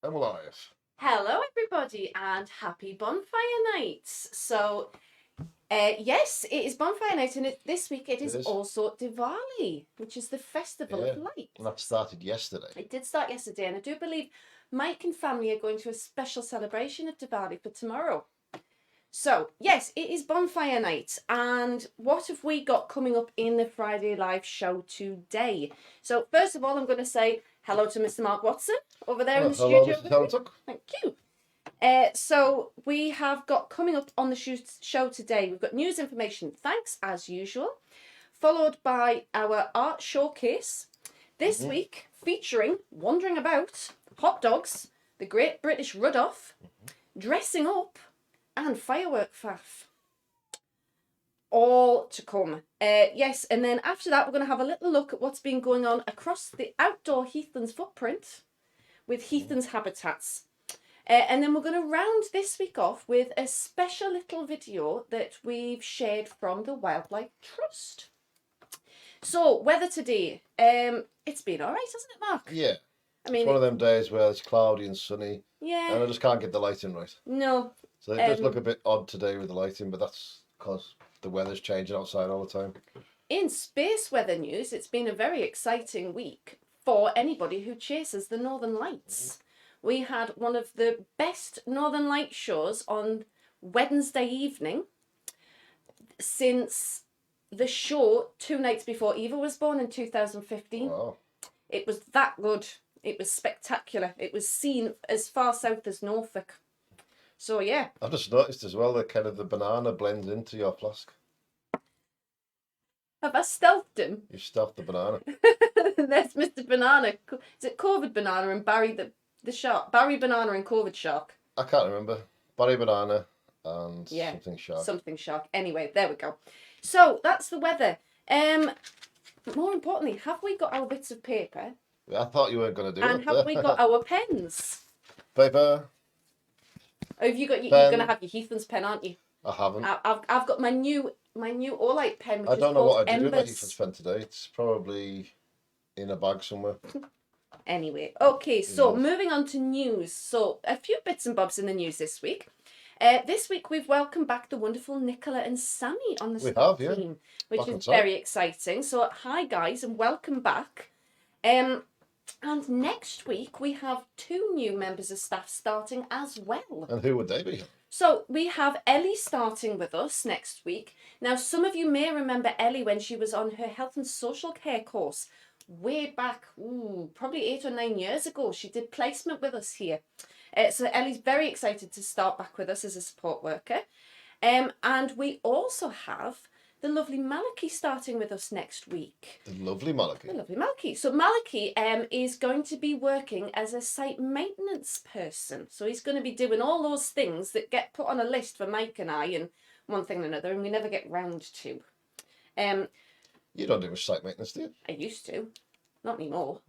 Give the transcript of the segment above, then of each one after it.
I'm alive. Hello, everybody, and happy bonfire nights. So, yes, it is bonfire night, and this week it is is. also Diwali, which is the festival of light. And that started yesterday. It did start yesterday, and I do believe Mike and family are going to a special celebration of Diwali for tomorrow. So, yes, it is bonfire night, and what have we got coming up in the Friday live show today? So, first of all, I'm going to say hello to Mr. Mark Watson over there in the Hello, studio. Mr. Talentuck. Thank you. So we have got coming up on the show today, we've got news information, thanks as usual, followed by our art showcase this week featuring Wandering About, Hot Dogs, the Great British Rud-Off, Dressing Up, and Firework Faff. All to come. Yes, and then after that, we're going to have a little look at what's been going on across the outdoor Heathlands footprint with Heathlands Habitats. And then we're going to round this week off with a special little video that we've shared from the Wildlife Trust. So, weather today, it's been all right, hasn't it, Mark? Yeah. I mean, it's one of them days where it's cloudy and sunny, yeah. and I just can't get the lighting right. No. So it does look a bit odd today with the lighting, but that's because the weather's changing outside all the time. In space weather news, it's been a very exciting week for anybody who chases the Northern Lights. We had one of the best Northern Light shows on Wednesday evening since the show 2 nights before Eva was born in 2015. Wow. It was that good. It was spectacular. It was seen as far south as Norfolk. So, yeah. I've just noticed as well that kind of the banana blends into your flask. Have I stealthed him? You stuffed the banana. There's Mr. Banana. Is it COVID Banana and Barry the Shark? Barry Banana and COVID Shark. I can't remember. Barry Banana and something shark. Something shark. Anyway, there we go. So that's the weather. More importantly, have we got our bits of paper? I thought you weren't going to do it. And have we got our pens? Paper. Oh, have you got? You're going to have your Heathlands pen, aren't you? I haven't. I've got my new All-Light pen. Which I don't know what I do with my Embers. Heathlands pen today. It's probably in a bag somewhere. Anyway, okay, so moving on to news. So a few bits and bobs in the news this week. This week we've welcomed back the wonderful Nicola and Sammy on the staff team, which back is very exciting. So hi guys and welcome back. And next week we have 2 new members of staff starting as well. And who would they be? So we have Ellie starting with us next week. Now some of you may remember Ellie when she was on her health and social care course way back, probably 8 or 9 years ago. She did placement with us here. So Ellie's very excited to start back with us as a support worker. And we also have the lovely Maliki starting with us next week. The lovely Maliki. The lovely Maliki. So Maliki is going to be working as a site maintenance person. So he's going to be doing all those things that get put on a list for Mike and I and one thing and another, and we never get round to. You don't do much site maintenance, do you? I used to. Not anymore.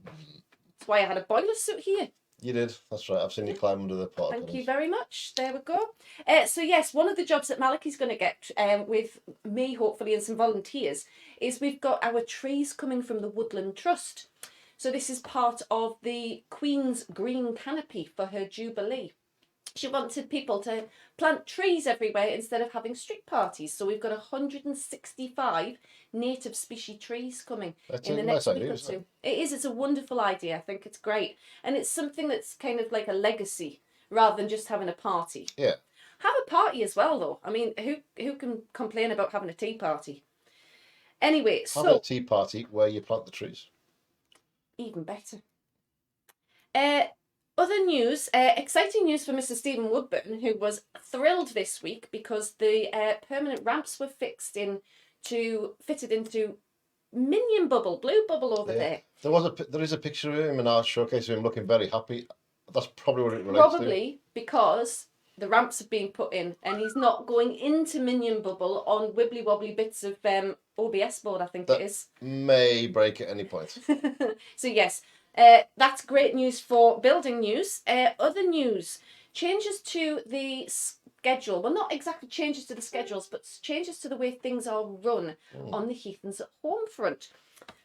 That's why I had a boiler suit here. You did. That's right. I've seen you climb under the pot. Thank you very much. There we go. So yes, one of the jobs that Maliki's going to get with me, hopefully, and some volunteers, is we've got our trees coming from the Woodland Trust. So this is part of the Queen's Green Canopy for her Jubilee. She wanted people to plant trees everywhere instead of having street parties. So we've got 165 native species trees coming in the next week or two. It is. It's a wonderful idea. I think it's great. And it's something that's kind of like a legacy rather than just having a party. Yeah. Have a party as well, though. I mean, who can complain about having a tea party? Anyway, have a tea party where you plant the trees. Even better. Other news, exciting news for Mr. Stephen Woodburn, who was thrilled this week because the permanent ramps were fitted into Minion Bubble, Blue Bubble over there. There is a picture of him in our showcase of him looking very happy. That's probably what it relates to. Probably because the ramps have been put in and he's not going into Minion Bubble on wibbly wobbly bits of OBS board, I think that it is. May break at any point. So yes. That's great news for building news. Other news, changes to the schedule. Well, not exactly changes to the schedules, but changes to the way things are run on the Heathlands at Home front.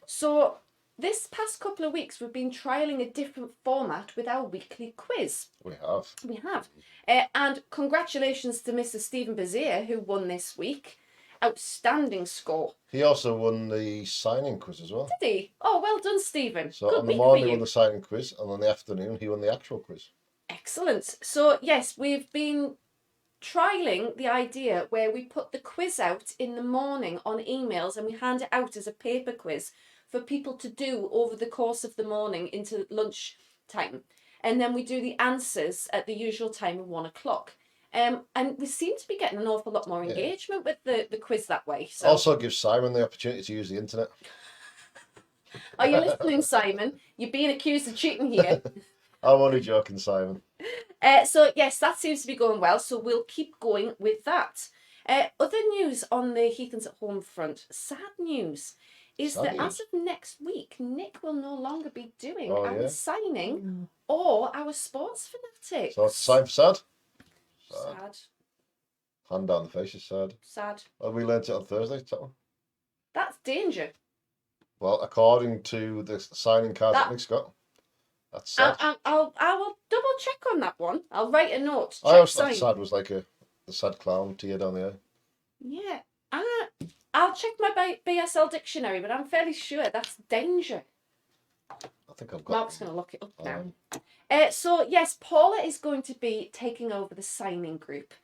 So this past couple of weeks, we've been trialling a different format with our weekly quiz. We have. We have. And congratulations to Mr. Stephen Bazier, who won this week. Outstanding score. He also won the signing quiz as well. Did he? Oh, well done, Stephen. So Good on the week for morning he you. won the signing quiz, and on the afternoon he won the actual quiz. Excellent. So, yes, we've been trialling the idea where we put the quiz out in the morning on emails and we hand it out as a paper quiz for people to do over the course of the morning into lunch time. And then we do the answers at the usual time of 1 o'clock. And we seem to be getting an awful lot more engagement with the quiz that way. So. Also gives Simon the opportunity to use the internet. Are you listening, Simon? You're being accused of cheating here. I'm only joking, Simon. So, yes, that seems to be going well. So we'll keep going with that. Other news on the Heathlands at Home front. Sad news is that as of next week, Nick will no longer be doing our signing or our sports fanatics. So it's time for sad? Sad. Hand down the face is sad. Sad. Well, we learnt it on Thursday, that one. That's danger. Well, according to the signing card that Nick's got, that's sad. I will double check on that one. I'll write a note. I always thought sad was like the sad clown tear down the eye. Yeah. I'll check my BSL dictionary, but I'm fairly sure that's danger. I think I've got Mark's going to look it up now. So, yes, Paula is going to be taking over the signing group.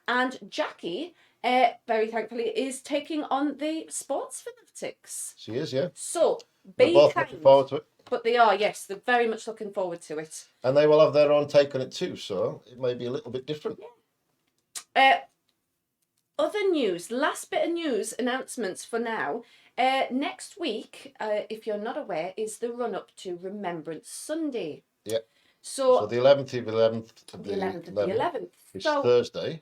And Jackie, very thankfully, is taking on the sports fanatics. She is, yeah. So, They're both looking forward to it. But they are, yes. They're very much looking forward to it. And they will have their own take on it too, so it may be a little bit different. Yeah. Other news, last bit of news, announcements for now. Next week, if you're not aware, is the run-up to Remembrance Sunday. Yeah. So the 11th of the 11th. It's so Thursday.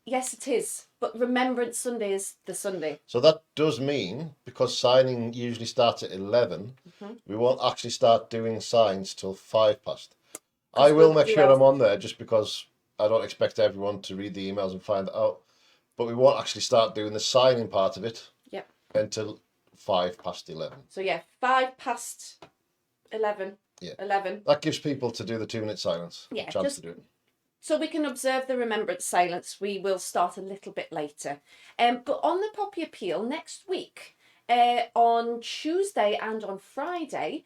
Yes, it is. But Remembrance Sunday is the Sunday. So that does mean, because signing usually starts at 11, we won't actually start doing signs till 5 past. I will make sure I'm on there just because I don't expect everyone to read the emails and find it out. But we won't actually start doing the signing part of it until 5 past 11. So, 5 past 11. Yeah. 11. That gives people to do the 2-minute silence. Yeah, chance to do it. So we can observe the remembrance silence. We will start a little bit later. But on the Poppy Appeal next week, on Tuesday and on Friday,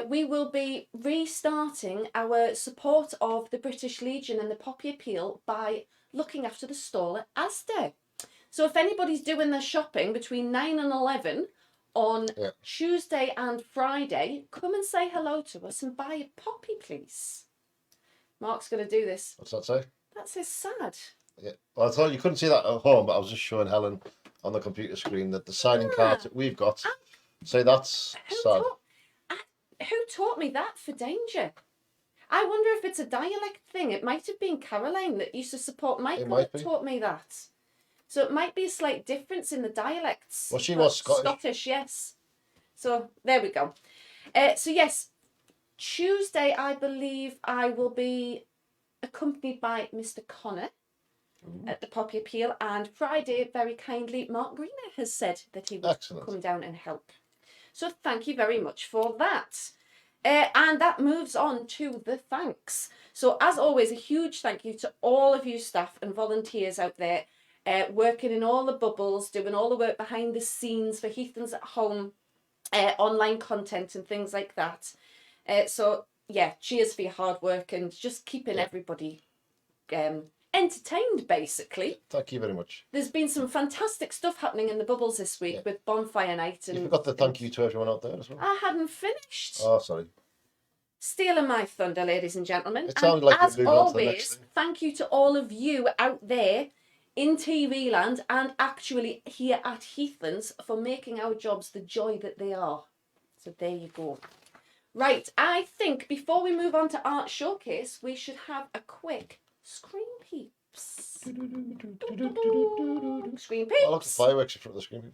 we will be restarting our support of the British Legion and the Poppy Appeal by looking after the stall at Asda. So if anybody's doing their shopping between 9 and 11 on Tuesday and Friday, come and say hello to us and buy a poppy, please. Mark's going to do this. What's that say? That says sad. Yeah. Well, I thought you couldn't see that at home, but I was just showing Helen on the computer screen that the signing cards that we've got say that's sad. Who taught me that for danger? I wonder if it's a dialect thing. It might have been Caroline that used to support Michael that taught me that. So it might be a slight difference in the dialects. Well, she was Scottish. Scottish, yes. So there we go. So yes, Tuesday I believe I will be accompanied by Mr. Connor at the Poppy Appeal, and Friday, very kindly, Mark Greener has said that he will come down and help. So thank you very much for that. And that moves on to the thanks. So as always, a huge thank you to all of you staff and volunteers out there working in all the bubbles, doing all the work behind the scenes for Heathlands at Home, online content and things like that. So yeah, cheers for your hard work and just keeping everybody entertained, basically. Thank you very much. There's been some fantastic stuff happening in the bubbles this week with Bonfire Night. And you forgot to thank you to everyone out there as well. I hadn't finished. Oh, sorry. Stealing my thunder, ladies and gentlemen. It sounded like as you're moving on to the next always, thing. thank you to all of you out there in TV land and actually here at Heathlands for making our jobs the joy that they are. So there you go. Right, I think before we move on to Art Showcase, we should have a quick screen peeps. Screen peeps. I like the fireworks in front of the screen.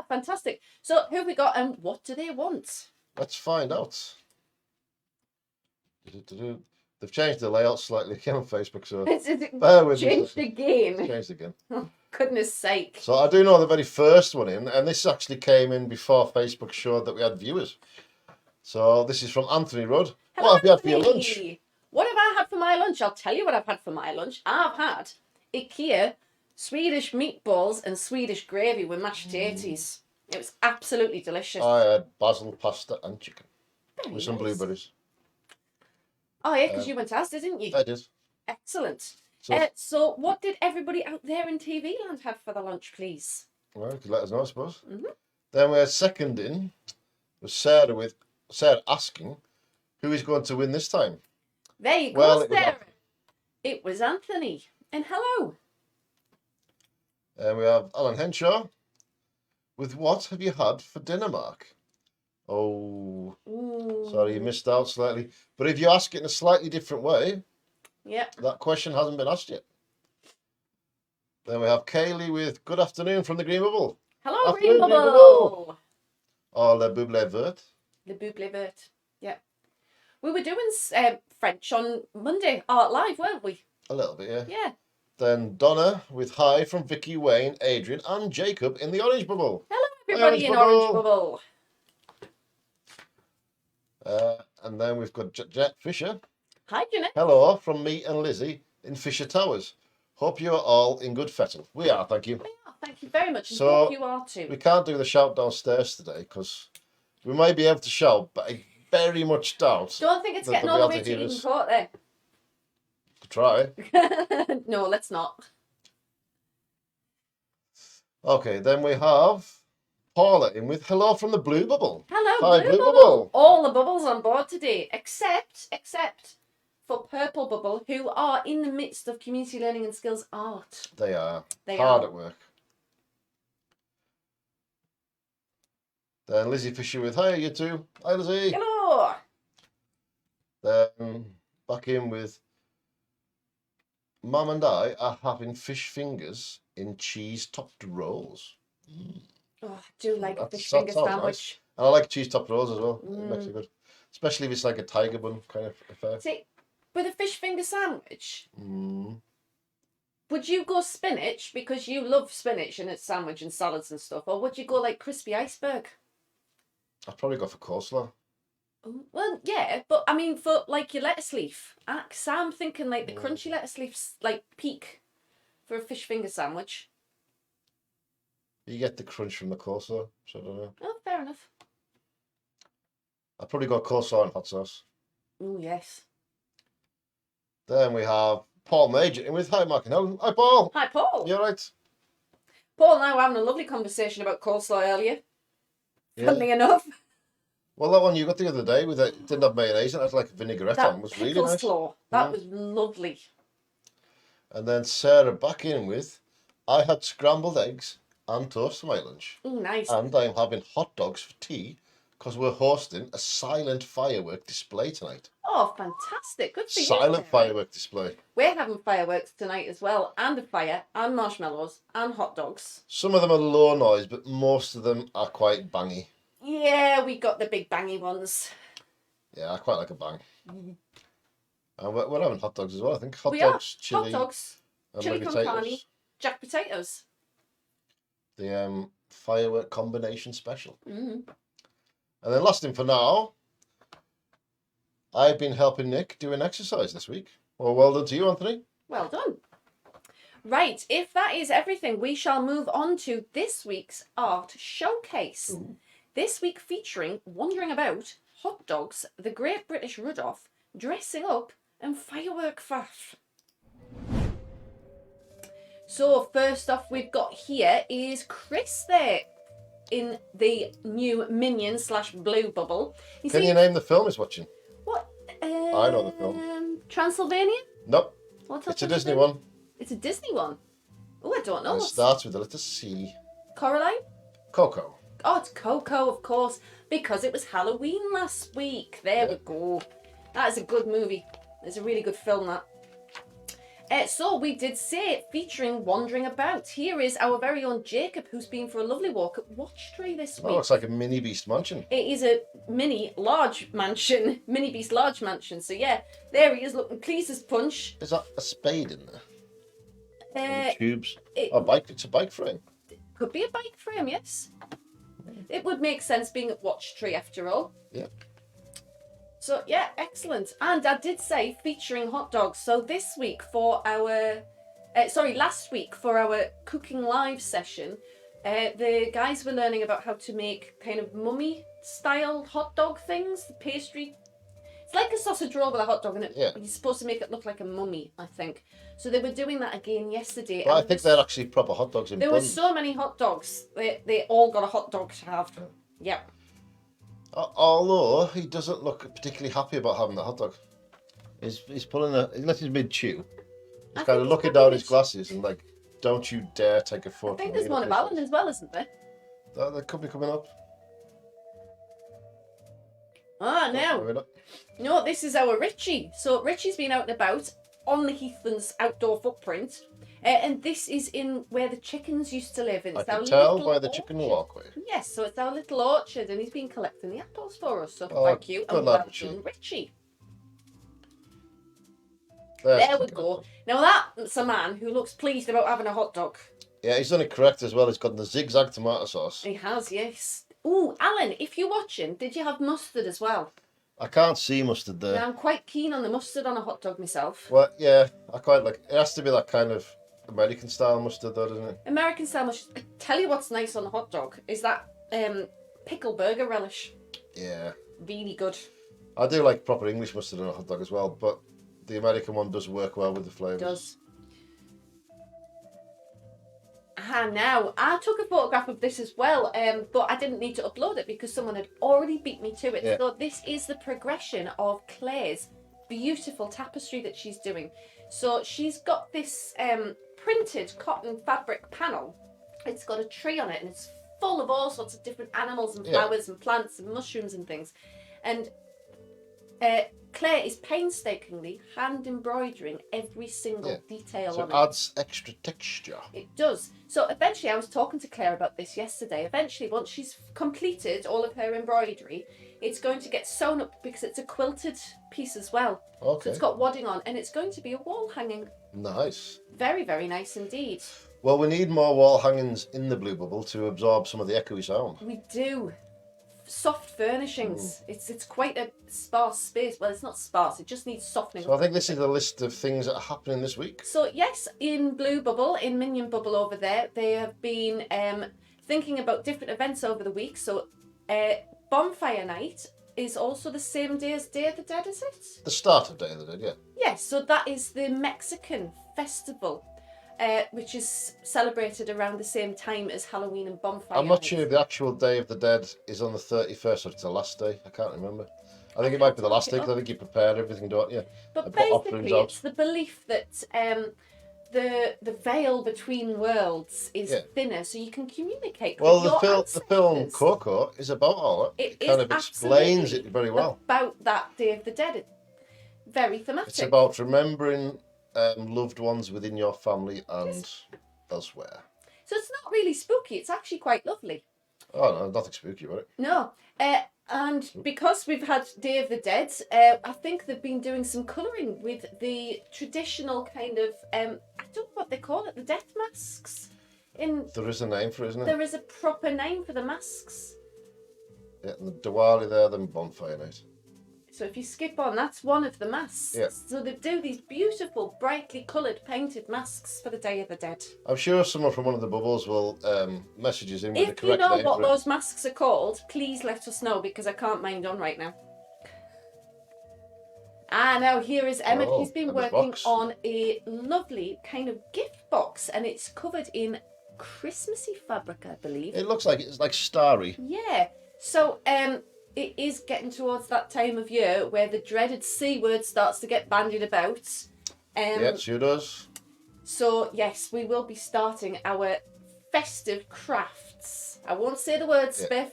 Fantastic. So who have we got and what do they want? Let's find out. They've changed the layout slightly again on Facebook, so It's bear with me. changed again. It's changed again. Oh, goodness sake. So I do know the very first one in, and this actually came in before Facebook showed that we had viewers. So this is from Anthony Rudd. Hello, What have you had for your Anthony. lunch? What have I had for my lunch? I'll tell you what I've had for my lunch. I've had IKEA Swedish meatballs and Swedish gravy with mashed potatoes. It was absolutely delicious. I had basil pasta and chicken Very with some nice. blueberries. Oh yeah, because you went to Asda, didn't you? I did. Excellent. So, So what did everybody out there in TV land have for the lunch, please? well, you could let us know, I suppose. Mhm. Then we had second in was Sarah asking who is going to win this time. There you go, Well, it was Sarah. Anthony. It was Anthony. And hello. And we have Alan Henshaw with what have you had for dinner, Mark? Oh, Ooh. sorry, you missed out slightly. But if you ask it in a slightly different way, Yep. that question hasn't been asked yet. Then we have Kaylee with good afternoon from the Green Bubble. Hello, Afternoon, Green Green Bubble. Or Le Bouble Vert. Le Bouble Vert. Yeah. We were doing French on Monday, Art Live, weren't we? A little bit, yeah. Yeah. Then Donna with hi from Vicky, Wayne, Adrian, and Jacob in the Orange Bubble. Hello, everybody in Orange Bubble. And then we've got Jet Fisher. Hi, Jeanette. Hello from me and Lizzie in Fisher Towers. Hope you are all in good fettle. We are, thank you. Yeah, thank you very much. And So, hope you are too. We can't do the shout downstairs today because we might be able to shout, but I very much doubt. Don't think it's that getting they'll all be the able way to to hear Eden us. Court there. Try. No, let's not. Okay, then we have Paula in with hello from the Blue Bubble. Hello, Hi, Blue Blue Bubble. Bubble. All the bubbles on board today, except for Purple Bubble, who are in the midst of community learning and skills art. They are They hard are. at work. Then Lizzie Fisher with hi, you two. Hi, Lizzie. Hello. Then back in with Mum and I are having fish fingers in cheese topped rolls. Oh, I do like a That fish sounds finger nice. sandwich. And I like cheese topped rolls as well. It makes it good. Especially if it's like a tiger bun kind of affair. See, with a fish finger sandwich, Mm. would you go spinach because you love spinach in a sandwich and salads and stuff, or would you go like crispy iceberg? I'd probably go for coleslaw. Oh, well, yeah, but I mean, for like your lettuce leaf, so I'm thinking like the crunchy lettuce leaf's like peak for a fish finger sandwich. You get the crunch from the coleslaw, so I don't know. Oh, fair enough. I'd probably go coleslaw and hot sauce. Oh, yes. Then we have Paul Major in with hi, Mark and Helen. Hi, Paul. Hi, Paul. You alright? Paul and I were having a lovely conversation about coleslaw earlier. Yeah. Funnily enough. Well, that one you got the other day with it didn't have mayonnaise and it had like a vinaigrette on. That It was really pickle nice. slaw. That was lovely. And then Sarah back in with I had scrambled eggs and toast for my lunch. Oh, nice. And I'm having hot dogs for tea because we're hosting a silent firework display tonight. Oh, fantastic. Good for you. Silent Sarah. firework display. We're having fireworks tonight as well, and a fire, and marshmallows, and hot dogs. Some of them are low noise, but most of them are quite bangy. Yeah, we got the big bangy ones. Yeah, I quite like a bang. And we're having hot dogs as well, I think. Hot We dogs, are. chili, Hot dogs, and chili maybe con carne, potatoes. jack potatoes. The firework combination special. Mm-hmm. And then last thing for now, I've been helping Nick do an exercise this week. Well done to you, Anthony. Well done. Right, if that is everything, we shall move on to this week's art showcase. Ooh. This week featuring Wandering About, Hot Dogs, The Great British Rudolph, Dressing Up, and Firework Faff. So first off we've got here is Chris there in the new Minion / Blue Bubble. Can you name the film he's watching? What? I know the film. Transylvania? Nope. What's It's a Disney one. It's a Disney one. Oh, I don't know. And it starts with the letter C. Coraline? Coco. Oh, it's Coco, of course, because it was Halloween last week. There we go. That is a good movie. It's a really good film, that. So we did say, featuring Wandering About. Here is our very own Jacob, who's been for a lovely walk at Watch Tree this week. Oh, it's like a mini beast mansion. It is a large mansion, mini beast large mansion. So yeah, there he is, looking pleased as punch. Is that a spade in there? Tubes. It It's a bike frame. could be a bike frame, yes. It would make sense being at Watch Tree after all. Yeah. So yeah, excellent. And I did say featuring hot dogs. So this week for our, last week for our cooking live session, the guys were learning about how to make kind of mummy style hot dog things, the pastry. It's like a sausage roll with a hot dog in it. Yeah. You're supposed to make it look like a mummy, I think. So they were doing that again yesterday. Well, I think they're actually proper hot dogs in there buns. were so many hot dogs. They all got a hot dog to have. Yeah. Although he doesn't look particularly happy about having the hot dog. He's pulling he let his mid chew. He's kind of looking down his glasses and like, don't you dare take a photo. I think there's one of Alan as well, isn't there? That could be coming up. No, this is our Richie. So Richie's been out and about on the Heathlands outdoor footprint. And this is in where the chickens used to live. And I it's our can tell little by the chicken orchard. walkway. Yes, so it's our little orchard and he's been collecting the apples for us. So Oh, thank you. good And lad, well Richie. done, Richie. There's There we the go. chicken. Now that's a man who looks pleased about having a hot dog. Yeah, he's done it correct as well. He's got the zigzag tomato sauce. He has, yes. Ooh, Alan, if you're watching, did you have mustard as well? I can't see mustard there. Now, I'm quite keen on the mustard on a hot dog myself. Well, yeah, I quite like it. Has to be that kind of American style mustard though, doesn't it? American style mustard. I tell you what's nice on a hot dog is that pickle burger relish. Yeah. Really good. I do like proper English mustard on a hot dog as well, but the American one does work well with the flavours. It does. Now, I took a photograph of this as well, but I didn't need to upload it because someone had already beat me to it. Yeah. So this is the progression of Claire's beautiful tapestry that she's doing. So she's got this printed cotton fabric panel. It's got a tree on it and it's full of all sorts of different animals and flowers and plants and mushrooms and things. And Claire is painstakingly hand embroidering every single detail So on it it. adds extra texture. It does. So eventually, I was talking to Claire about this yesterday. Eventually, once she's completed all of her embroidery, it's going to get sewn up because it's a quilted piece as well. Okay. So it's got wadding on and it's going to be a wall hanging. Nice. Very, very nice indeed. Well, we need more wall hangings in the blue bubble to absorb some of the echoey sound. We do. Soft furnishings. It's quite a sparse space. Well, it's not sparse. It just needs softening. So I think this is a list of things that are happening this week. So yes, in Blue Bubble, in Minion Bubble over there, they have been thinking about different events over the week. So Bonfire Night is also the same day as Day of the Dead, is it? The start of Day of the Dead, yeah. Yes, so that is the Mexican festival, which is celebrated around the same time as Halloween and Bonfire I'm not Night. sure if the actual Day of the Dead is on the 31st or it's the last day. I can't remember. I think it might be the last day because I think you prepare everything, don't you? But And put offerings basically, out. it's the belief that the veil between worlds is thinner, so you can communicate. Well, with your the film ancestors. Coco is about all that. It kind is of explains absolutely it very well. about that Day of the Dead. It's very thematic. It's about remembering loved ones within your family and elsewhere. So it's not really spooky. It's actually quite lovely. Oh no, nothing spooky about it. No. And because we've had Day of the Dead, I think they've been doing some colouring with the traditional kind of, I don't know what they call it, the death masks. There is a name for it, isn't There it? is a proper name for the masks. Yeah, and the Diwali there, then Bonfire Night. So if you skip on, that's one of the masks. Yeah. So they do these beautiful, brightly coloured painted masks for the Day of the Dead. I'm sure someone from one of the bubbles will message us in with the If you correct know name what for it. those masks are called, please let us know because I can't mind on right now. Now here is Emma. Oh, She's been Emma's working box. on a lovely kind of gift box and it's covered in Christmassy fabric, I believe. It looks like it's like starry. Yeah. So it is getting towards that time of year where the dreaded C word starts to get bandied about. Yeah, it sure does. So yes, we will be starting our festive crafts. I won't say the word, Spiff,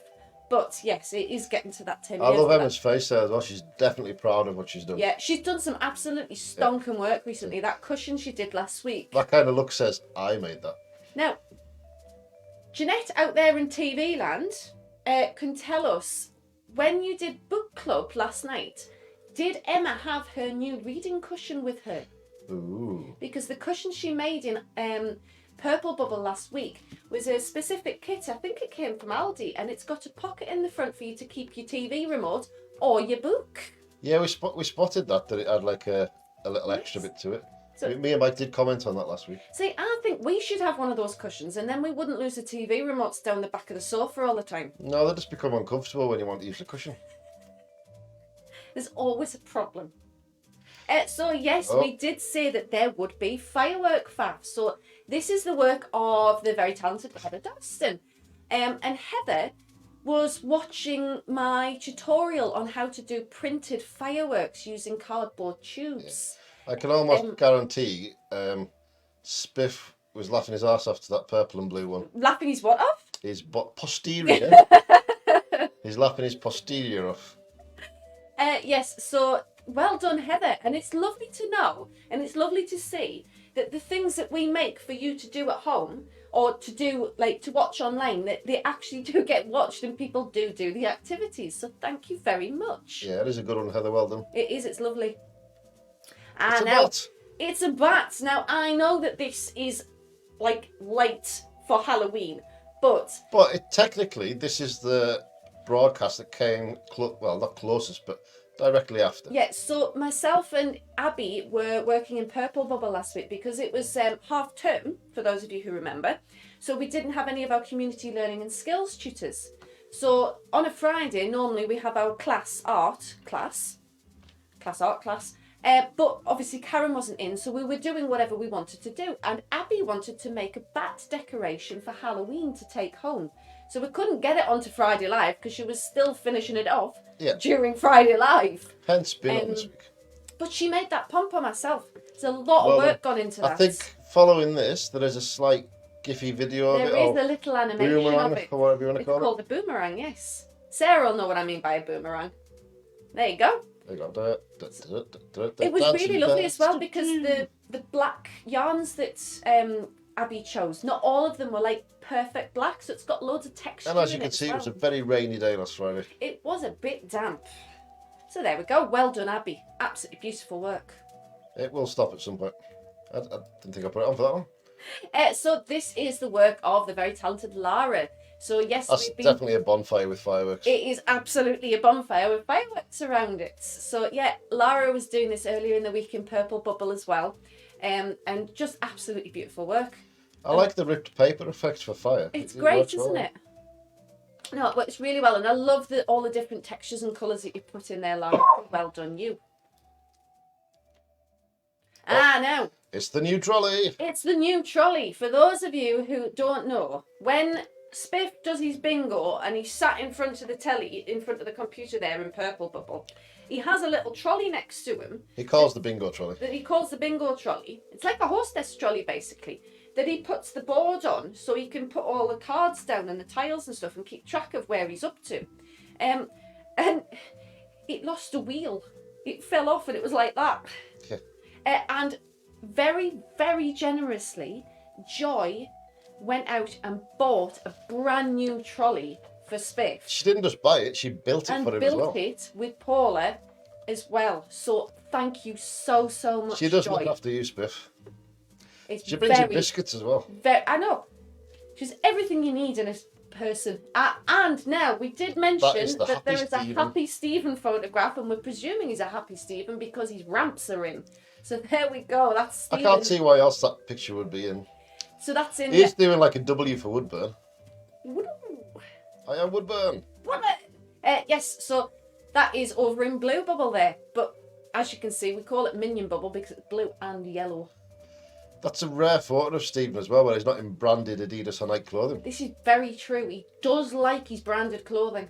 But yes, it is getting to that time. I love Emma's face there as well. She's definitely proud of what she's done. Yeah, she's done some absolutely stonking work recently. That cushion she did last week. That kind of look says, I made that. Now, Jeanette out there in TV land can tell us, when you did book club last night, did Emma have her new reading cushion with her? Ooh. Because the cushion she made in Purple Bubble last week was a specific kit. I think it came from Aldi, and it's got a pocket in the front for you to keep your TV remote or your book. Yeah, we spotted that it had like a little extra bit to it. So, me and Mike did comment on that last week. See, I think we should have one of those cushions, and then we wouldn't lose the TV remotes down the back of the sofa all the time. No, they just become uncomfortable when you want to use the cushion. There's always a problem. So yes, we did say that there would be firework faff. So this is the work of the very talented Heather Dustin. And Heather was watching my tutorial on how to do printed fireworks using cardboard tubes. Yeah. I can almost guarantee Spiff was laughing his arse off to that purple and blue one. Laughing his what off? His posterior. He's laughing his posterior off. Yes, so well done, Heather. And it's lovely to know, and it's lovely to see that the things that we make for you to do at home or to do, like, to watch online, that they actually do get watched and people do the activities. So thank you very much. Yeah, it is a good one, Heather. Well done. It is. It's lovely. It's a bat. It's a bat. Now, I know that this is, like, late for Halloween, but technically, this is the broadcast that came, well, not closest, but directly after. Yeah, so myself and Abby were working in Purple Bubble last week because it was half term, for those of you who remember. So we didn't have any of our community learning and skills tutors. So on a Friday, normally we have our class art class. But obviously Karen wasn't in, so we were doing whatever we wanted to do. And Abby wanted to make a bat decoration for Halloween to take home. So we couldn't get it onto Friday Live because she was still finishing it off during Friday Live. Hence been on this week. But she made that pom-pom herself. There's a lot of work gone into that. I think following this, there is a slight Giphy video of it. There is a little animation boomerang, of it. or whatever you want to call it. It's called a boomerang, yes. Sarah will know what I mean by a boomerang. There you go. There you go. It was really lovely as well because the black yarns that Abby chose, not all of them were like perfect black, so it's got loads of texture. And as you can see, it was a very rainy day last Friday. It was a bit damp. So there we go. Well done, Abby. Absolutely beautiful work. It will stop at some point. I didn't think I put it on for that one. So this is the work of the very talented Lara. So yes, that's definitely a bonfire with fireworks. It is absolutely a bonfire with fireworks around it. So yeah, Lara was doing this earlier in the week in Purple Bubble as well. And just absolutely beautiful work. I like the ripped paper effect for fire. It's great, isn't it? No, it works really well, and I love all the different textures and colours that you put in there, Lara. Well done, you. Now. It's the new trolley. It's the new trolley. For those of you who don't know, when Spiff does his bingo and he's sat in front of the telly, in front of the computer there in Purple Bubble, he has a little trolley next to him. He calls the bingo trolley. That he calls the bingo trolley. It's like a hostess trolley, basically. That he puts the board on so he can put all the cards down and the tiles and stuff and keep track of where he's up to. And it lost a wheel. It fell off and it was like that. Yeah. And very, very generously, Joy went out and bought a brand new trolley for Spiff. She didn't just buy it, she built it for him as well. And built it with Paula as well. So thank you so much, She does Joy. look after you, Spiff. She brings you biscuits as well. I know. She's everything you need in a person. And now, we did mention that there is a Happy Stephen photograph, and we're presuming he's a Happy Stephen because his ramps are in. So there we go, that's Stephen. I can't see why else that picture would be in. So that's in... He's doing like a W for Woodburn. Woo. I am Woodburn. Yes, so that is over in Blue Bubble there. But as you can see, we call it Minion Bubble because it's blue and yellow. That's a rare photo of Stephen as well, where he's not in branded Adidas or Nike clothing. This is very true. He does like his branded clothing.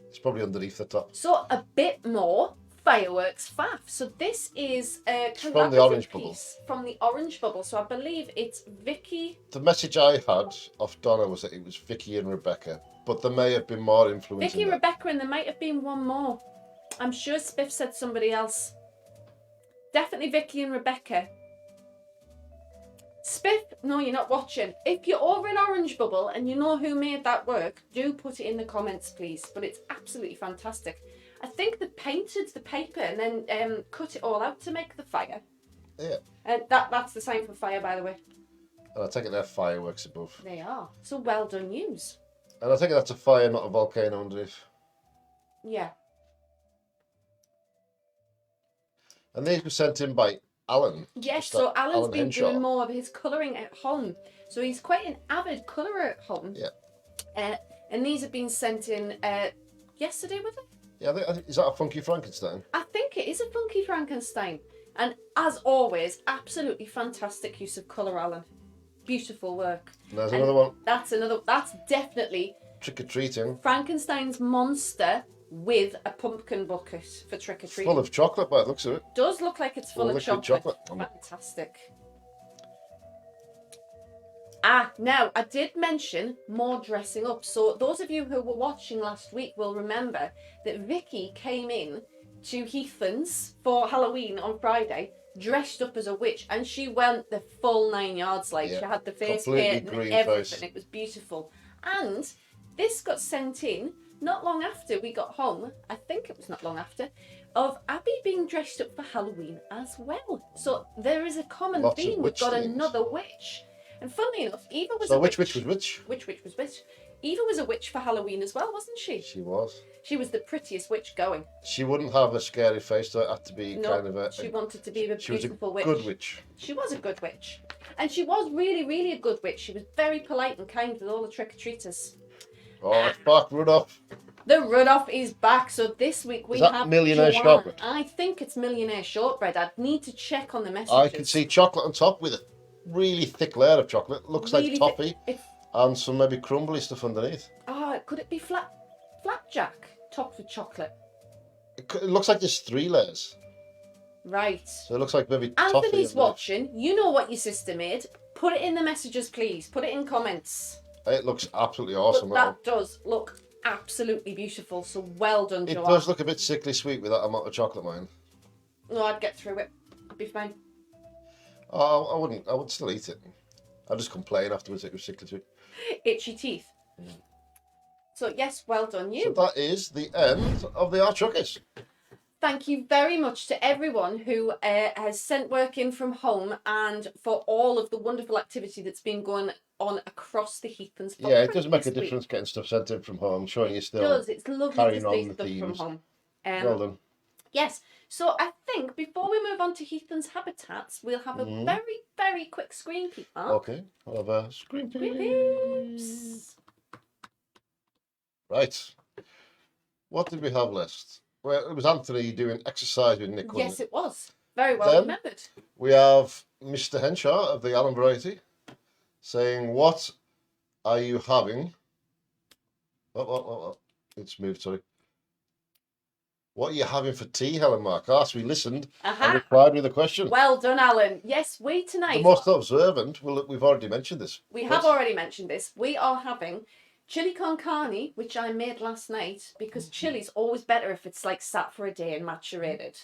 It's probably underneath the top. So a bit more Fireworks faff. So this is a from the Orange Bubble. piece from the Orange Bubble. So I believe it's Vicky. The message I had off Donna was that it was Vicky and Rebecca, but there may have been more influence. Vicky, in that. Rebecca, and there might have been one more. I'm sure Spiff said somebody else. Definitely Vicky and Rebecca. Spiff, no, you're not watching. If you're over in Orange Bubble and you know who made that work, do put it in the comments, please. But it's absolutely fantastic. I think they painted the paper and then cut it all out to make the fire. Yeah. And that's the sign for fire, by the way. And I take it they're fireworks above. They are. So well done, news. And I think that's a fire, not a volcano underneath. Yeah. And these were sent in by Alan. Yes, so Alan's been Henshaw. doing more of his colouring at home. So he's quite an avid colourer at home. Yeah. And these have been sent in yesterday, was it? Yeah, I think, is that a Funky Frankenstein? I think it is a Funky Frankenstein. And as always, absolutely fantastic use of colour, Alan. Beautiful work. And there's another one. That's definitely Trick-or-treating. Frankenstein's monster with a pumpkin bucket for trick-or-treating. Full of chocolate by the looks of it. Does look like it's full of liquid chocolate. Fantastic. Now, I did mention more dressing up. So those of you who were watching last week will remember that Vicky came in to Heathlands for Halloween on Friday, dressed up as a witch, and she went the full 9 yards. Like, she had the face paint and everything. It was beautiful. And this got sent in not long after we got home, I think it was not long after, of Abby being dressed up for Halloween as well. So there is a common theme. We've got another witch. And funnily enough, Eva was a witch. So which was which? Which witch was which? Eva was a witch for Halloween as well, wasn't she? She was. She was the prettiest witch going. She wouldn't have a scary face, so it had to be kind of a... She wanted to be a beautiful witch. She was a good witch. She was a good witch. And she was really, really a good witch. She was very polite and kind with all the trick-or-treaters. Oh, it's back, Rudolph. The Rudolph is back. So this week we have Millionaire Shortbread? I think it's Millionaire Shortbread. I'd need to check on the messages. I can see chocolate on top with a really thick layer of chocolate. Looks really like toffee. And some maybe crumbly stuff underneath. Oh, could it be flapjack topped with chocolate? It looks like there's 3 layers. Right. So it looks like maybe toffee. Anthony's watching. You know what your sister made. Put it in the messages, please. Put it in comments. It looks absolutely awesome. But that does look absolutely beautiful. So well done, Joanne. It does look a bit sickly sweet with that amount of chocolate, mine. No, I'd get through it. I'd be fine. Oh, I wouldn't. I would still eat it. I'd just complain afterwards it was sickly sweet. Itchy teeth. So yes, well done you. So that is the end of the Art Chuckers. Thank you very much to everyone who has sent work in from home and for all of the wonderful activity that's been going on across the Heathlands. Yeah, it does make a difference getting stuff sent in from home, showing you still. It does. It's lovely carrying to on see the stuff from themes. home. Well done. Yes. So I think before we move on to Heathlands Habitats, we'll have a very, very quick screen peek, Mark. Okay, we'll have a screen peek. Peeps. Right. What did we have last? Well, it was Anthony doing exercise with Nick, wasn't Yes, it was. Very well remembered. We have Mr. Henshaw of the Allen Variety saying, "What are you having?" Oh. It's moved, sorry. What are you having for tea, Helen Mark? So we listened and replied with a question. Well done, Alan. Yes, we tonight... The most observant, we've already mentioned this. We have already mentioned this. We are having chili con carne, which I made last night, because chili's always better if it's like sat for a day and macerated,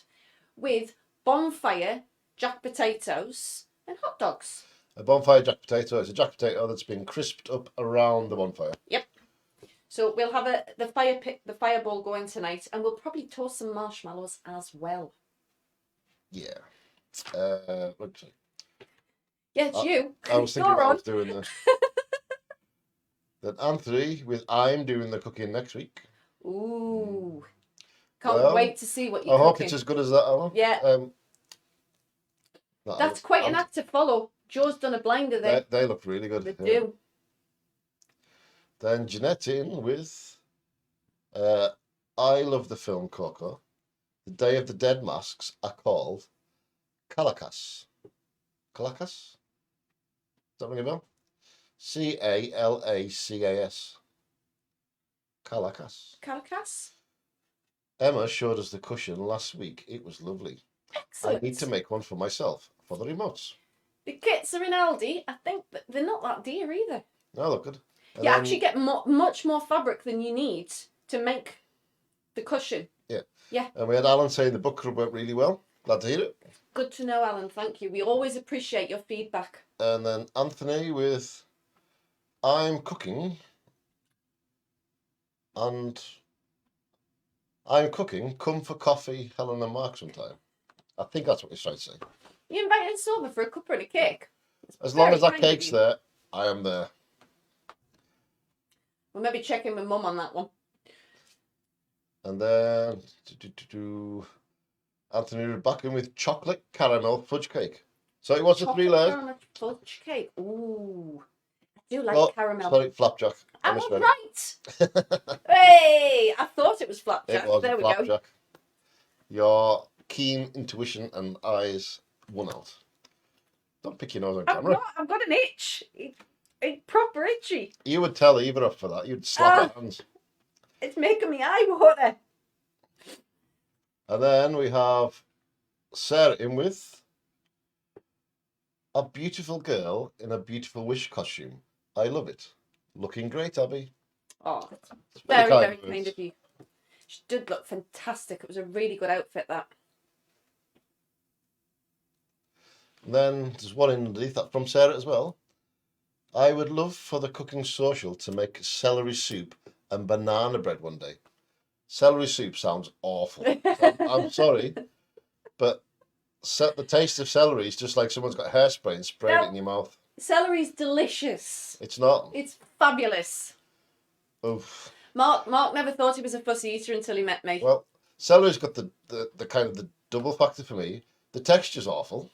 with bonfire, jack potatoes, and hot dogs. A bonfire jack potato is a jack potato that's been crisped up around the bonfire. Yep. So we'll have the fireball going tonight, and we'll probably toast some marshmallows as well. Yeah. Yeah, it's you. I was thinking You're I on. was doing the... Then Anthony with I'm doing the cooking next week. Ooh. Can't wait to see what you're cooking. I hope cooking. it's as good as that, Alan. Yeah. That's quite an act to follow. Joe's done a blinder there. They look really good. They do. Then Jeanette in with I love the film Coco. The Day of the Dead masks are called Calakas. Calakas? Does that ring a bell? Calacas. Calakas? Emma showed us the cushion last week. It was lovely. I need to Excellent. make one for myself for the remotes. The kits are in Aldi. I think that they're not that dear either. Oh, look good. And You then, actually get much more fabric than you need to make the cushion. yeah. Yeah. And we had Alan saying the book club went really well. Glad to hear it. Good to know, Alan. Thank you. We always appreciate your feedback. And then Anthony with I'm cooking and I'm cooking. Come for coffee, Helen and Mark sometime. I think that's what he's trying to say. You invited us over for a cuppa and a cake. As long very as that kind of cake's you. there, I am there. We'll maybe check in with Mum on that one. And then Anthony was back in with chocolate caramel fudge cake. So it was a 3 layers. Caramel fudge cake. Ooh. I do like Oh, caramel. sorry, flapjack. I I was misread right. Hey, I thought it was flapjack. It was There a we go. flapjack. Your keen intuition and eyes won out. Don't pick your nose on camera. I've got an itch. It's proper itchy. You would tell either off for that. You'd slap her hands. It's making me eye water. And then we have Sarah in with a beautiful girl in a beautiful wish costume. I love it. Looking great, Abby. Oh, It's very kind kind of you. She did look fantastic. It was a really good outfit, that. And then there's one underneath that from Sarah as well. I would love for the cooking social to make celery soup and banana bread one day. Celery soup sounds awful. I'm sorry, but the taste of celery is just like someone's got hairspray and sprayed it in your mouth. Celery's delicious. It's not. It's fabulous. Oof. Mark never thought he was a fussy eater until he met me. Well, celery's got the kind of the double factor for me. The texture's awful,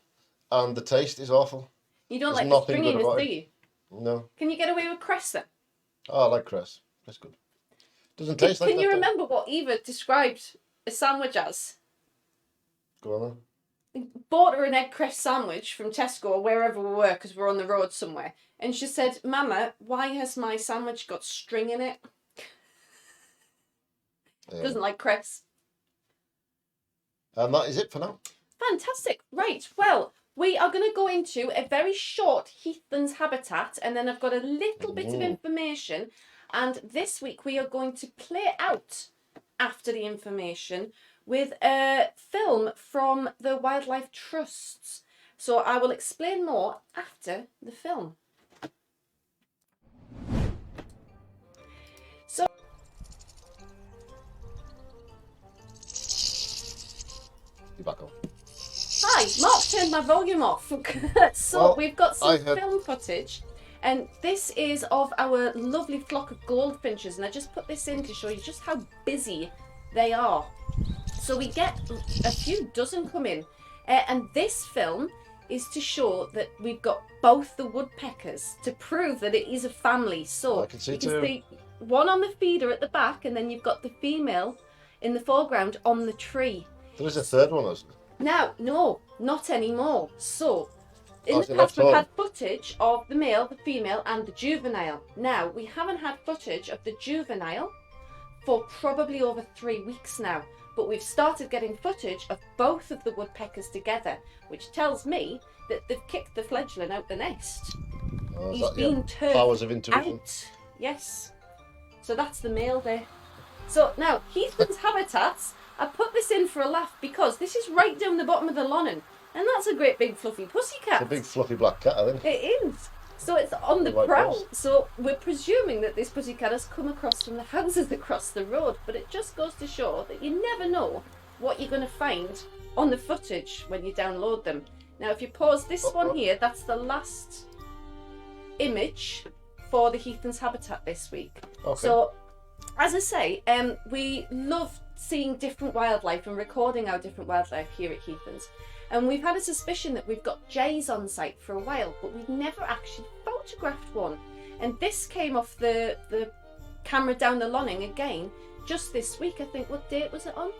and the taste is awful. You don't There's like the nothing good stringiness, about do it. you? No. Can you get away with cress then? Oh, I like cress. That's good. Doesn't taste like Can that. you though. remember what Eva described a sandwich as? Go on then. Bought her an egg cress sandwich from Tesco or wherever we were because we're on the road somewhere. And she said, Mama, why has my sandwich got string in it? Yeah. Doesn't like cress. And that is it for now. Fantastic. Right. Well, we are going to go into a very short Heathlands Habitat, and then I've got a little bit of information. And this week we are going to play out after the information with a film from the Wildlife Trusts. So I will explain more after the film. So, You're back on. hi, Mark turned my volume off. So Well, we've got some I had- film footage. And this is of our lovely flock of goldfinches. And I just put this in to show you just how busy they are. So we get a few dozen come in. And this film is to show that we've got both the woodpeckers to prove that it is a family. So I can see you can two. see one on the feeder at the back, and then you've got the female in the foreground on the tree. There is a third one, isn't there? Now, no, not anymore. So, in Oh, the so past, that's we've all. had footage of the male, the female, and the juvenile. Now, we haven't had footage of the juvenile for probably over 3 weeks now. But we've started getting footage of both of the woodpeckers together, which tells me that they've kicked the fledgling out the nest. Oh, is He's that, been turned powers of intuition. out. Yes. So that's the male there. So now, Heathlands Habitats, I put this in for a laugh because this is right down the bottom of the Lonnon. And that's a great big fluffy pussycat. It's a big fluffy black cat, I think. It is. So it's on the White prowl. balls. So we're presuming that this pussycat has come across from the houses across the road. But it just goes to show that you never know what you're going to find on the footage when you download them. Now, if you pause this one here, that's the last image for the Heathlands Habitat this week. Okay. So, as I say, we love seeing different wildlife and recording our different wildlife here at Heathlands. And we've had a suspicion that we've got jays on site for a while, but we've never actually photographed one. And this came off the camera down the Lonning again just this week. I think, what date was it on?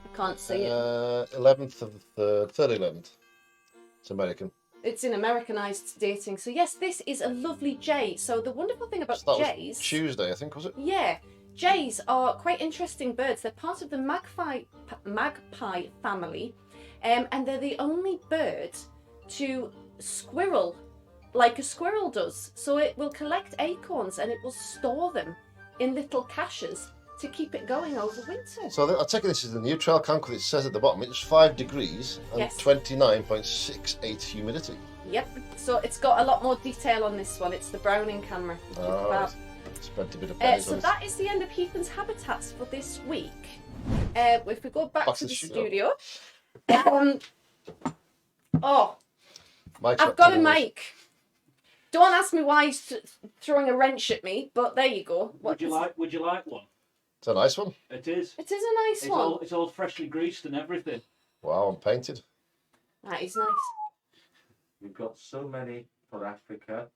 I can't see it. 11th of the 3rd 11th. It's American. It's in Americanized dating. So yes, this is a lovely jay. So the wonderful thing about So that jays... was Tuesday, I think, was it? Yeah. Jays are quite interesting birds. They're part of the magpie family, and they're the only bird to squirrel like a squirrel does. So it will collect acorns and it will store them in little caches to keep it going over winter. So I take it this is the neutral count because it says at the bottom it's 5 degrees and Yes. 29.68 humidity. Yep. So it's got a lot more detail on this one. It's the Browning camera. Spent a bit of So that is the end of Heathlands Habitats for this week. If we go back to the studio. I've got a mic. Don't ask me why he's throwing a wrench at me, but there you go. Would you like one? It's a nice one. It is. It is a nice one. It's all freshly greased and everything. Wow, and painted. That is nice. We've got so many for Africa.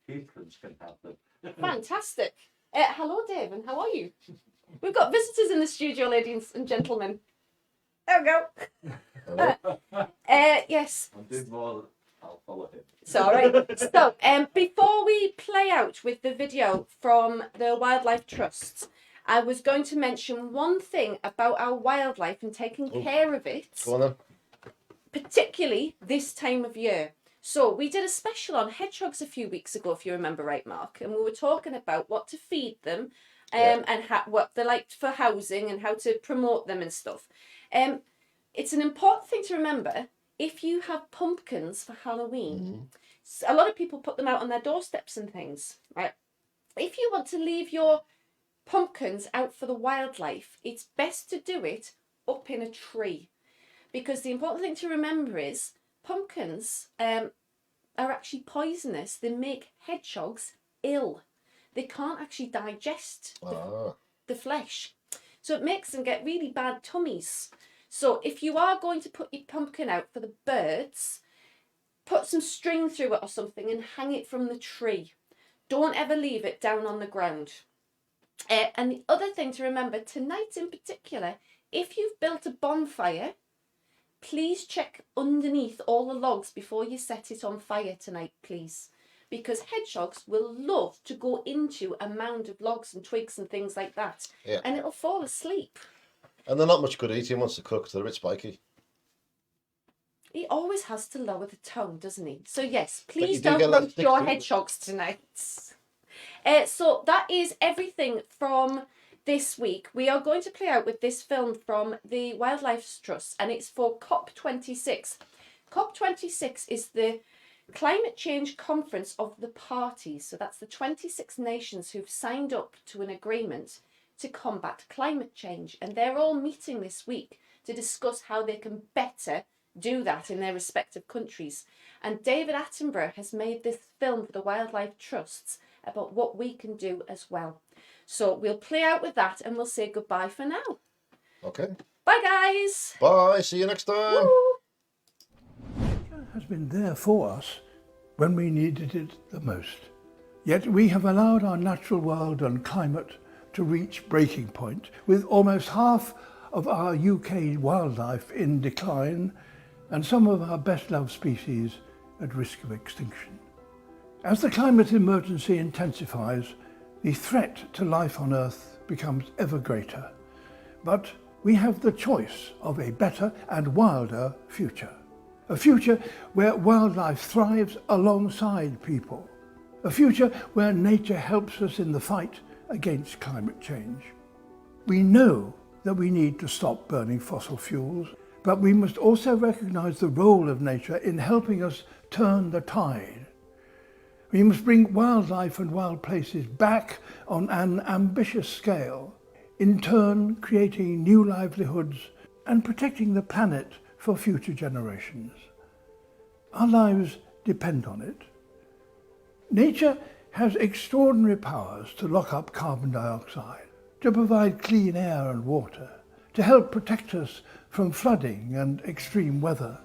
Heathlands can have them. Fantastic. Hello, Dave, and how are you? We've got visitors in the studio, ladies and gentlemen. There we go. Yes. I'll do more. I'll follow him. It's all right. So, before we play out with the video from the Wildlife Trusts, I was going to mention one thing about our wildlife and taking care of it, Go on then. particularly this time of year. So we did a special on hedgehogs a few weeks ago, if you remember right, Mark, and we were talking about what to feed them and what they liked for housing and how to promote them and stuff. It's an important thing to remember. If you have pumpkins for Halloween, a lot of people put them out on their doorsteps and things, right? If you want to leave your pumpkins out for the wildlife, it's best to do it up in a tree. Because the important thing to remember is pumpkins are actually poisonous. They make hedgehogs ill. They can't actually digest the flesh. So it makes them get really bad tummies. So if you are going to put your pumpkin out for the birds, put some string through it or something and hang it from the tree. Don't ever leave it down on the ground. And the other thing to remember, tonight in particular, if you've built a bonfire, please check underneath all the logs before you set it on fire tonight, please. Because hedgehogs will love to go into a mound of logs and twigs and things like that. Yeah. And it'll fall asleep. And they're not much good eating once they're cooked. They're a bit spiky. He always has to lower the tone, doesn't he? So yes, please you do don't get a lot of roast thick your food. hedgehogs tonight. So that is everything from this week. We are going to play out with this film from the Wildlife Trust, and it's for COP26. COP26 is the climate change conference of the parties. So that's the 26 nations who've signed up to an agreement to combat climate change. And they're all meeting this week to discuss how they can better do that in their respective countries. And David Attenborough has made this film for the Wildlife Trusts about what we can do as well. So we'll play out with that and we'll say goodbye for now. Okay. Bye, guys. Bye. See you next time. Woo. Nature has been there for us when we needed it the most. Yet we have allowed our natural world and climate to reach breaking point, with almost half of our UK wildlife in decline and some of our best-loved species at risk of extinction. As the climate emergency intensifies, the threat to life on Earth becomes ever greater. But we have the choice of a better and wilder future. A future where wildlife thrives alongside people. A future where nature helps us in the fight against climate change. We know that we need to stop burning fossil fuels, but we must also recognise the role of nature in helping us turn the tide. We must bring wildlife and wild places back on an ambitious scale, in turn creating new livelihoods and protecting the planet for future generations. Our lives depend on it. Nature has extraordinary powers to lock up carbon dioxide, to provide clean air and water, to help protect us from flooding and extreme weather,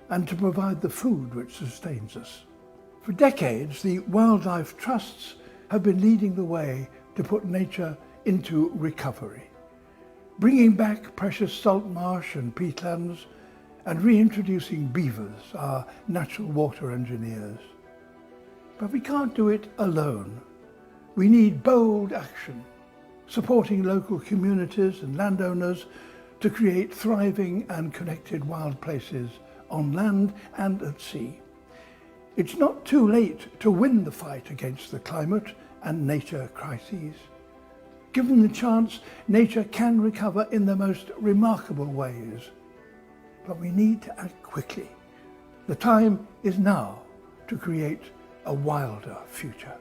and to provide the food which sustains us. For decades, the Wildlife Trusts have been leading the way to put nature into recovery, bringing back precious salt marsh and peatlands, and reintroducing beavers, our natural water engineers. But we can't do it alone. We need bold action. supporting local communities and landowners to create thriving and connected wild places on land and at sea. It's not too late to win the fight against the climate and nature crises. Given the chance, nature can recover in the most remarkable ways. But we need to act quickly. The time is now to create a wilder future.